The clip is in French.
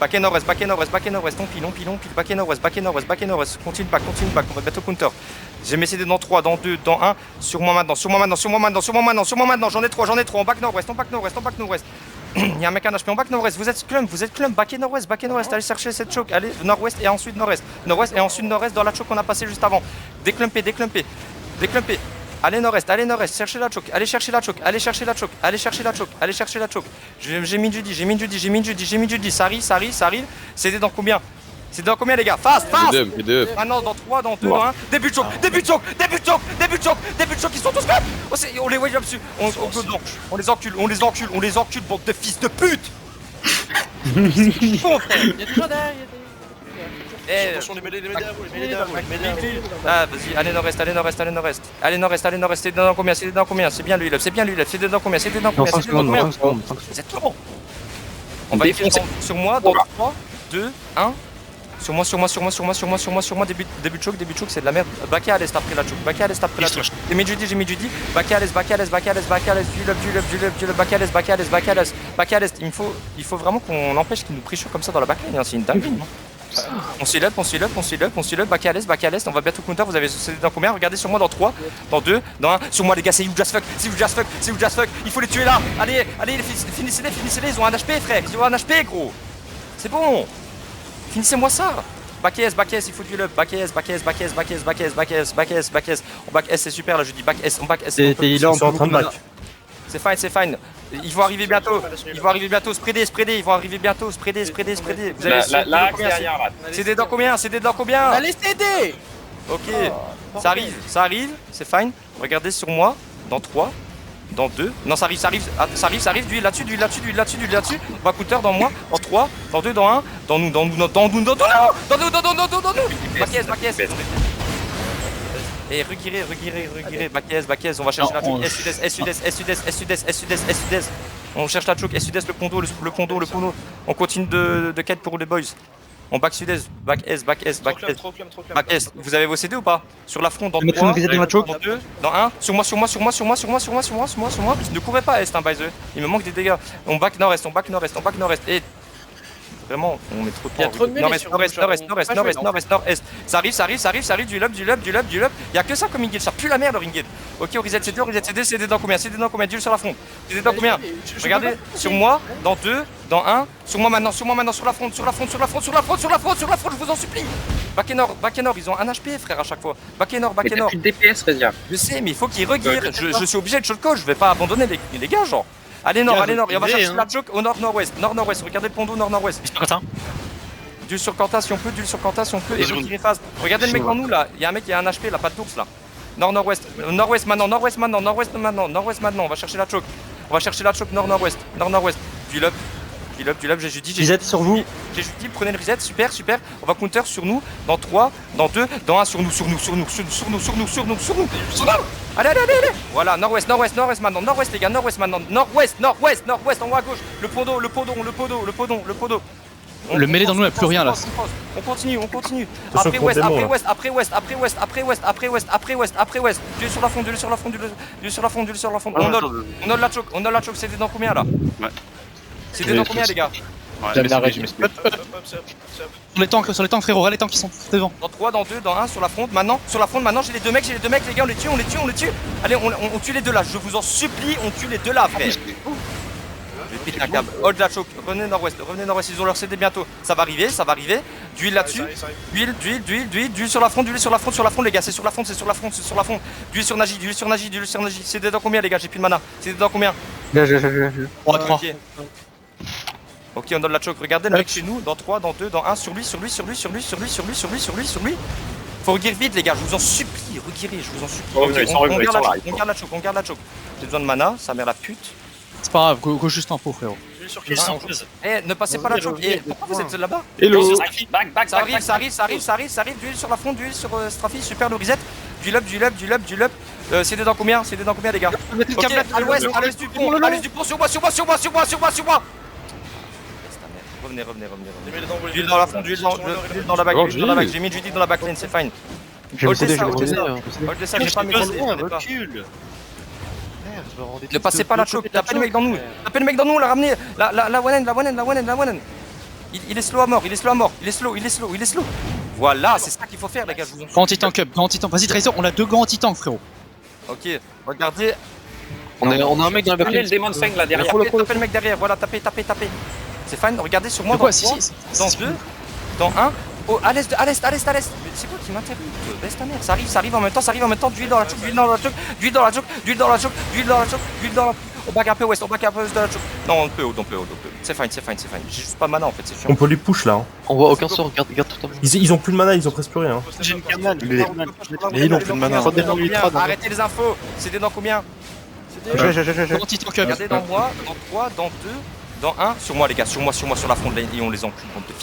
Back et nord-est, back et nord-est, back et nord-est, on pile, back et nord-est, back et nord-est, back et nord-est, continue back, on va battre au counter. J'ai mes CD dans 3, dans 2, dans 1, sur moi maintenant, j'en ai 3, en back nord-ouest, Il y a un mec en HP en back nord-ouest, vous êtes clump, back et nord-ouest, allez chercher cette choke, allez nord-ouest et ensuite nord-est et ensuite nord-est dans la choke qu'on a passé juste avant. Déclumpé. Allez nord-est, cherchez la choke, allez chercher la choke. J'ai mis Judy, ça arrive, CD dans combien? C'est dans combien les gars? Fast. Maintenant dans 3, dans 2, 1. Début de choke, ils sont tous clump. On les voit là-dessus. On les encule, bande de fils de pute. Il y a des gens derrière, Attention les mêlés, Ah vas-y, allez nord-est. C'est dans combien? C'est bien lui, c'est dedans combien? Vous êtes trop. On va y foncer sur moi dans 3, 2, 1. Sur moi, début de choke, c'est de la merde. Backé à l'est après la choke, J'ai mis Judy, backé à l'est, du back à l'est, il faut vraiment qu'on empêche qu'il nous pressure comme ça dans la backline, c'est une dinguerie. On s'y up, back à l'est, on va bientôt counter, vous avez dans combien? Regardez sur moi dans 3, dans 2, dans 1, sur moi les gars, c'est you just fuck, il faut les tuer là, allez, finissez-les, ils ont un HP frère, gros, c'est bon. Finissez-moi ça. Back S, il faut du up. Back S. On back S, c'est super là, je dis back S, on back S. Il est en train de back. C'est fine. Ils vont arriver bientôt. Spreader. Ils vont arriver bientôt. Spreader. Vous avez CD dans combien? Allez, CD. Ok. Ça arrive. C'est fine. Regardez sur moi. Dans 3. Dans 2, non ça arrive, d'huile là-dessus, on va counter dans moi, dans 3, dans 2, dans 1, dans nous, back S. Et reguirez, back S, on va chercher la choke, S-Sud-Est, on cherche la choke, S-Sud-Est, le condo, on continue de quête pour les boys. On back Sud-Est, back S, vous avez vos CD ou pas? Sur la front, dans 3, dans 2, dans 1, sur moi, ne courez pas Est, by the way, il me manque des dégâts. On back nord-est, et vraiment, on met trop de temps. Nord-est, ça arrive, du lub, y'a que ça comme ingate, ça pue la merde le ingate. Ok, on reset CD dans combien? Duel sur la front, CD dans combien? Regardez, sur moi, dans 2, dans 1, sur moi maintenant, sur la front, je vous en supplie. Back et nord, ils ont un HP frère à chaque fois. Back et nord. DPS, Résia. Je sais, mais il faut qu'ils reguirent, je suis obligé de shotcall, je vais pas abandonner les gars, genre. Allez nord, et on va chercher la choke au nord-nord-ouest, regardez le pont d'eau nord-nord-ouest. Duel sur Quentin si on peut, et retirez phase. Regardez le mec en nous là, il y a un mec qui a un HP là, pas de d'ours là. Nord-nord-ouest maintenant, on va chercher la choke, nord-nord-ouest. Duel up, j'ai Judy. Reset sur vous. J'ai Judy, prenez le reset, super. On va counter sur nous, dans 3, dans 2, dans 1, sur nous. Allez. Voilà, nord-ouest maintenant, nord-ouest les gars, nord-ouest, en haut à gauche. Le podon. Le mêlé dans nous, il n'y a plus rien là. On continue. Après ouest. Duel sur la fond. On a la choke, c'était dans combien là? C'était dans combien les gars? Sur les tanks frérot, les tanks qui sont devant. Dans 3, dans 2, dans 1, sur la front maintenant, j'ai les deux mecs les gars, on les tue. Allez, on tue les deux là, je vous en supplie, on tue les deux là frère. Je vais péter un câble, hold la choke, revenez nord-ouest, ils ont leur CD bientôt. Ça va arriver, d'huile là-dessus, d'huile sur la front les gars, c'est sur la front. D'huile sur Nagi, CD dans combien les gars, j'ai plus de mana, CD dans combien? 3. Ok, on donne la choke, regardez le mec chez nous, dans 3, dans 2, dans 1, sur lui. Faut reguirer vite les gars, je vous en supplie, on garde la choke. J'ai besoin de mana, ça mère la pute. C'est pas grave, go juste un pot frérot. Ne passez pas la choke, pourquoi vous êtes là-bas? Hello. Ça arrive, d'huile sur la front, d'huile sur Strafi, super le reset. Du lub. CD dans combien les gars? Ok, à l'ouest du pont, sur moi. Revenez. D'huile dans la front, d'huile dans la back, j'ai mis Judy dans la backlane, c'est fine. Hold ça, j'ai pas mes recule. Ne passez pas la choke, tapez le mec dans nous, on l'a ramené, la one end. Il est slow à mort, il est slow à mort, il est slow, il est slow, il est slow. Voilà, c'est ça qu'il faut faire, les gars. Je vous en Grand titan cup, grand titan. Vas-y, Tracer, on a 2 grands titans, frérot. Ok, regardez. On a un mec dans la Prenez back. le Demon Fang là derrière. Tapez le mec derrière, voilà, tapez. C'est fine, regardez sur moi De quoi dans Si, 3, si. dans 2, dans 1. Oh, à l'est. Mais c'est quoi qui m'intéresse? Baisse ta mère, ça arrive en même temps, d'huile dans la choke, On back un peu ouest, de la choke. Non, on peut. C'est fine. J'ai juste pas de mana en fait, c'est chiant. On peut les push là. Hein. On voit aucun sort, regarde tout en bas. Ils ont plus de mana, ils ont presque plus rien. Hein. J'ai une canal. Mais ils ont plus de mana. Arrêtez les infos, c'est dans combien? Grand titan cup. Regardez dans moi, dans 3, dans 2, dans 1. Sur moi les gars, sur la front lane et on les encule.